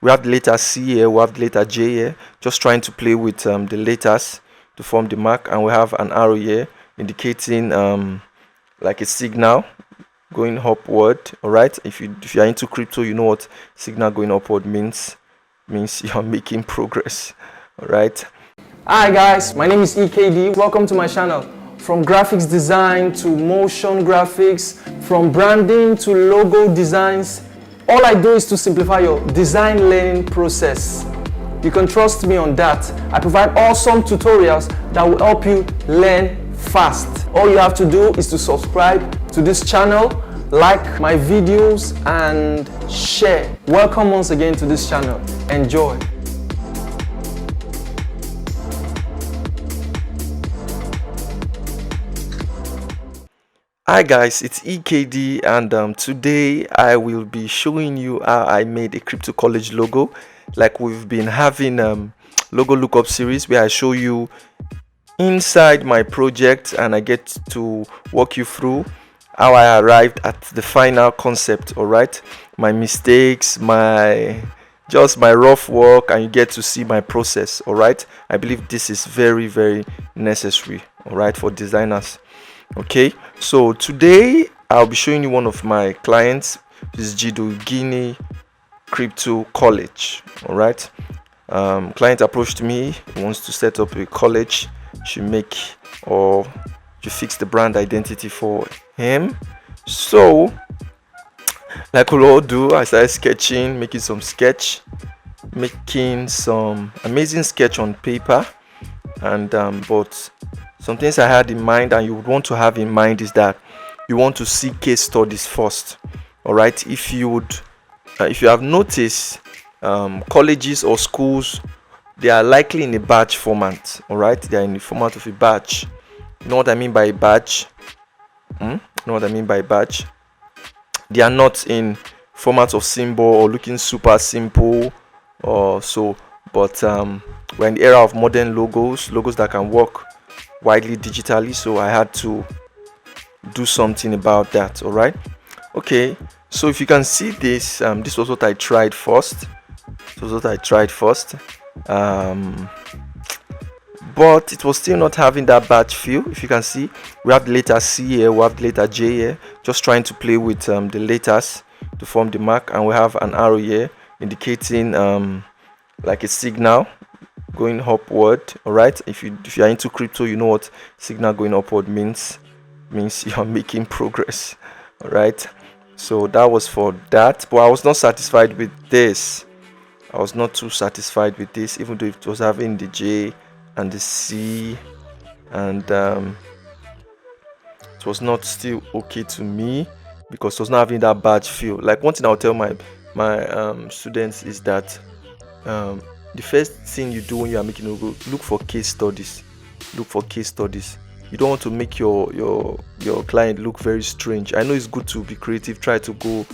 we have the letter C here, we have the letter J here, just trying to play with the letters to form the mark, and we have an arrow here indicating like a signal going upward. All right, if you are into crypto, you know what signal going upward means you're making progress. All right. Hi guys, my name is EKD. Welcome to my channel. From graphics design to motion graphics, from branding to logo designs, all I do is to simplify your design learning process. You can trust me on that. I provide awesome tutorials that will help you learn fast. All you have to do is to subscribe to this channel, like my videos, and share. Welcome once again to this channel. Enjoy. Hi guys, it's EKD, and today I will be showing you how I made a crypto college logo. Like we've been having logo lookup series where I show you inside my project and I get to walk you through how I arrived at the final concept. All right, my mistakes, my rough work, and you get to see my process. All right, I believe this is very, very necessary, all right, for designers. Okay, so today I'll be showing you one of my clients. This is Guinea Crypto College. All right, client approached me. He wants to set up a college. Should fix the brand identity for him. So like we all do, I started sketching, making some amazing sketch on paper, and but some things I had in mind and you would want to have in mind is that you want to see case studies first. All right, if you have noticed, colleges or schools, they are likely in a batch format. All right, they are in the format of a batch. You know what I mean by a batch? You know what I mean by batch? They are not in format of symbol or looking super simple or so, but we're in the era of modern logos that can work widely digitally, so I had to do something about that. All right, okay, so if you can see this, this was what I tried first. But it was still not having that batch feel. If you can see, we have the letter C here, we have the letter J here, just trying to play with the letters to form the mark, and we have an arrow here indicating like a signal going upward. All right, if you are into crypto, you know what signal going upward means you're making progress. All right, so that was for that, but I was not satisfied with this. I was not too satisfied with this, even though it was having the J and the C, and it was not still okay to me because it was not having that badge feel. Like one thing I'll tell my students is that the first thing you do when you are making a logo, look for case studies. You don't want to make your client look very strange. I know it's good to be creative, try to go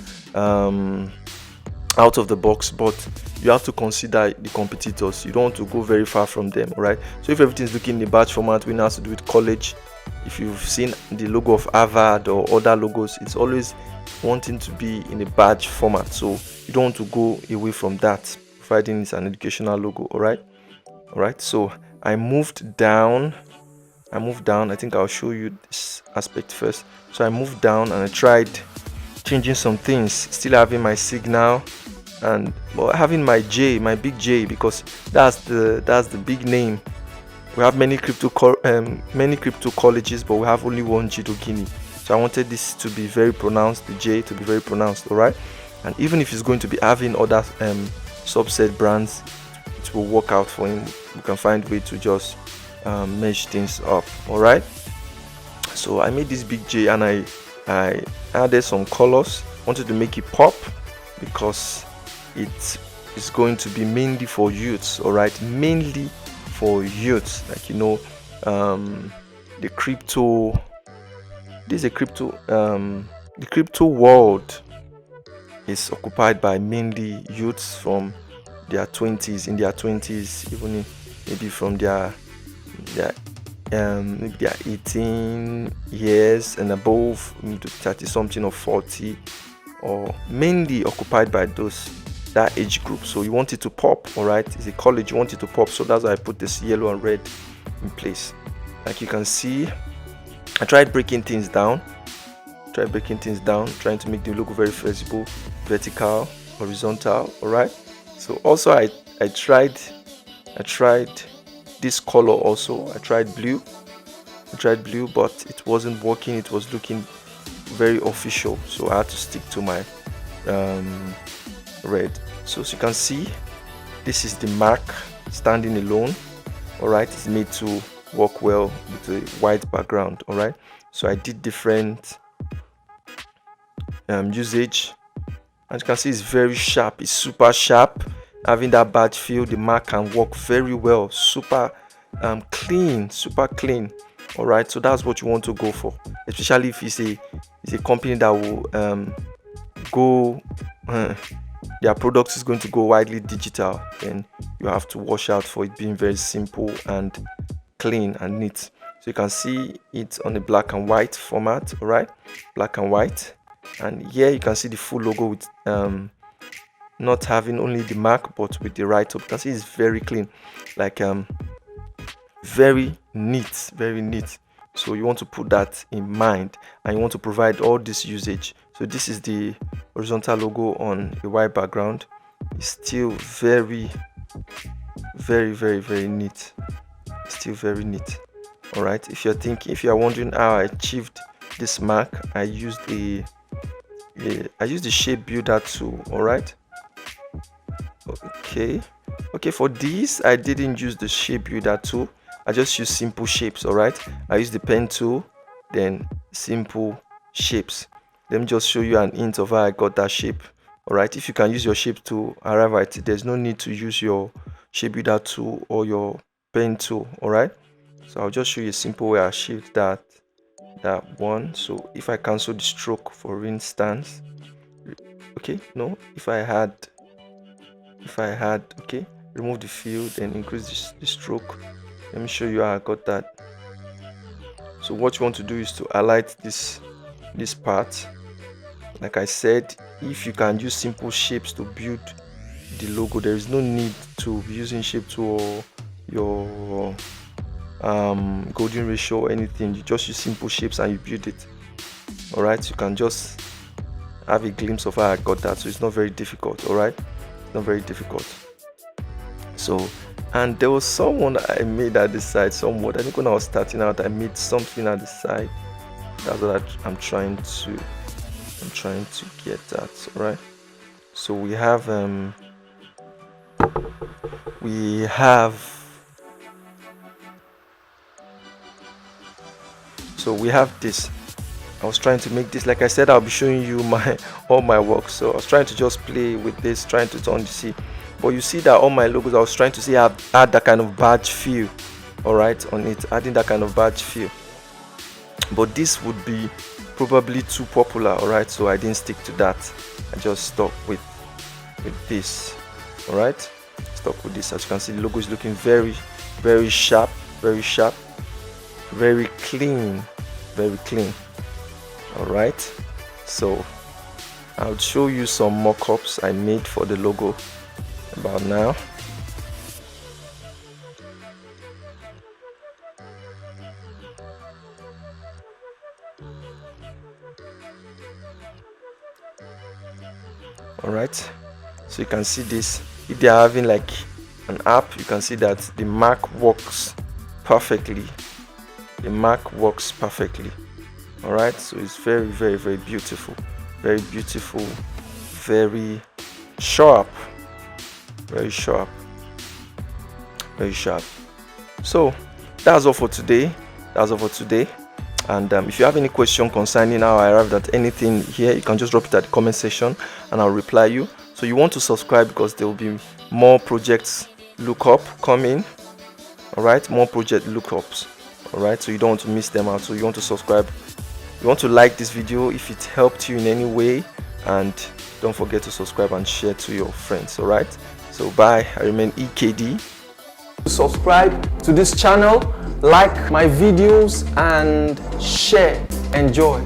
out of the box, but you have to consider the competitors. You don't want to go very far from them. All right, so if everything's looking in a batch format, we now have to do with college. If you've seen the logo of Harvard or other logos, it's always wanting to be in a batch format, so you don't want to go away from that, providing it's an educational logo. All right, so I moved down. I think I'll show you this aspect first. So I moved down and I tried changing some things, still having my signal and having my J, my big J, because that's the big name. We have many crypto colleges, but we have only one Guinea. So I wanted this to be very pronounced, the J to be very pronounced. All right, and even if it's going to be having other subset brands, it will work out for him. You can find a way to just merge things up. All right, so I made this big J and I added some colors. Wanted to make it pop because it is going to be mainly for youths. All right, mainly for youths. Like, you know, the crypto world is occupied by mainly youths from their 20s, even maybe from their maybe they are 18 years and above, to 30 something or 40, or mainly occupied by those that age group, so you want it to pop. All right, it's a college, you want it to pop, so that's why I put this yellow and red in place. Like you can see, I tried breaking things down, trying to make the logo very visible, vertical, horizontal. All right, so also I tried this color also. I tried blue, but it wasn't working. It was looking very official, so I had to stick to my red. So as you can see, this is the mark standing alone. All right, it's made to work well with the white background. All right, so I did different usage, and you can see it's very sharp. It's super sharp, having that badge feel. The mark can work very well, super clean. All right, so that's what you want to go for, especially if it's a company that will go their product is going to go widely digital. Then you have to watch out for it being very simple and clean and neat. So you can see it on a black and white format. All right, black and white, and here you can see the full logo with not having only the mark but with the write up. You can see it's very clean, like very neat. So you want to put that in mind, and you want to provide all this usage. So this is the horizontal logo on a white background. It's still very neat. Still very neat. All right, if you're wondering how I achieved this mark, I used the shape builder tool. All right, okay, for this I didn't use the shape builder tool. I just use simple shapes. All right, I use the pen tool, then simple shapes. Let me just show you an hint of how I got that shape. All right, if you can use your shape to arrive at it, there's no need to use your shape builder tool or your pen tool. All right, so I'll just show you a simple way I shaped that one. So if I cancel the stroke, for instance, okay, no, if I had okay, remove the fill, then increase the stroke. Let me show you how I got that. So what you want to do is to highlight this part. Like I said, if you can use simple shapes to build the logo, there is no need to be using shape tool or your golden ratio or anything. You just use simple shapes and you build it. All right, you can just have a glimpse of how I got that. So it's not very difficult. All right, it's not very difficult. So, and there was someone I made at the side somewhat. I think when I was starting out, I made something at the side. That's what I'm trying to get that. All right, so we have this. I was trying to make this. Like I said, I'll be showing you all my work. So I was trying to just play with this, trying to turn the C. But you see that all my logos, I was trying to see add that kind of badge feel. All right, on it, adding that kind of badge feel. But this would be probably too popular. All right, so I didn't stick to that. I just stuck with this. All right, stuck with this. As you can see, the logo is looking very sharp, very clean, all right, so I'll show you some mock-ups I made for the logo about now. All right, so you can see this. If they are having like an app, you can see that the mark works perfectly. All right, so it's very beautiful, very sharp, So that's all for today. And if you have any question concerning how I arrived at anything here, you can just drop it at the comment section and I'll reply you. So you want to subscribe because there will be more projects lookup coming. All right, more project lookups. All right, so you don't want to miss them out. So you want to subscribe, you want to like this video if it helped you in any way, and don't forget to subscribe and share to your friends. All right, so bye. I remain EKD. Subscribe to this channel, like my videos and share. Enjoy.